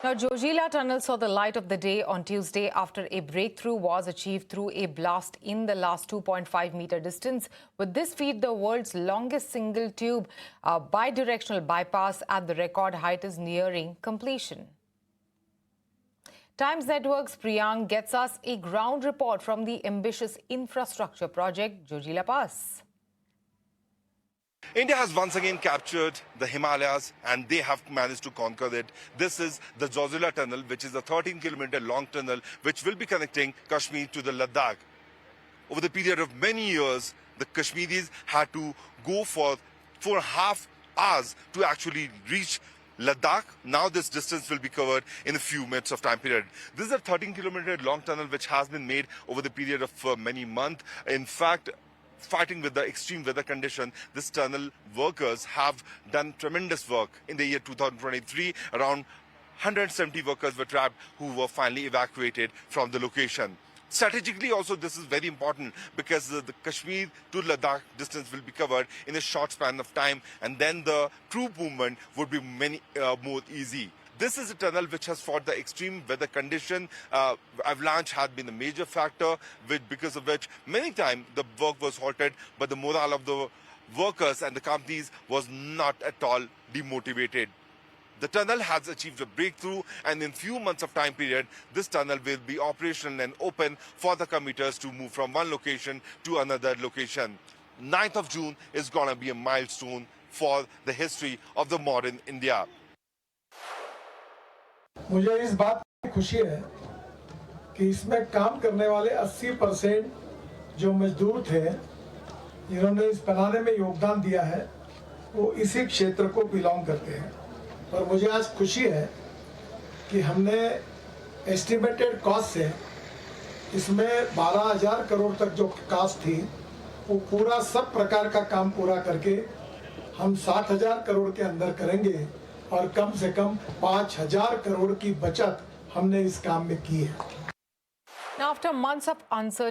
Now, Jojila Tunnel saw the light of the day on Tuesday after a breakthrough was achieved through a blast in the last 2.5-meter distance. With this feat, the world's longest single-tube bidirectional bypass at the record height is nearing completion. Times Network's Priyank gets us a ground report from the ambitious infrastructure project, Jojila Pass. India has once again captured the Himalayas and they have managed to conquer it. This is the Jojila Tunnel, which is a 13-kilometer long tunnel which will be connecting Kashmir to the Ladakh. Over the period of many years, the Kashmiris had to go for 4.5 hours to actually reach Ladakh. Now this distance will be covered in a few minutes of time period. This is a 13-kilometer long tunnel which has been made over the period of many months. In fact, fighting with the extreme weather condition, this tunnel workers have done tremendous work. In the year 2023, around 170 workers were trapped who were finally evacuated from the location. Strategically also this is very important because the Kashmir to Ladakh distance will be covered in a short span of time, and then the troop movement would be more easy. This is a tunnel which has fought the extreme weather condition. Avalanche had been a major factor, because of which many times the work was halted, but the morale of the workers and the companies was not at all demotivated. The tunnel has achieved a breakthrough, and in few months of time period, this tunnel will be operational and open for the commuters to move from one location to another location. 9th of June is going to be a milestone for the history of the modern India. मुझे इस बात की खुशी है कि इसमें काम करने वाले 80% जो मजदूर थे जिन्होंने इस बनाने में योगदान दिया है वो इसी क्षेत्र को बिलोंग करते हैं। और मुझे आज खुशी है कि हमने एस्टिमेटेड कॉस्ट से इसमें 12,000 करोड़ तक जो कॉस्ट थी वो पूरा सब प्रकार का काम पूरा करके हम 60,000 करोड़ के अंदर करेंगे और कम से कम 5,000 करोड़ की बचत हमने इस काम में की है। Now, after months of uncertainty,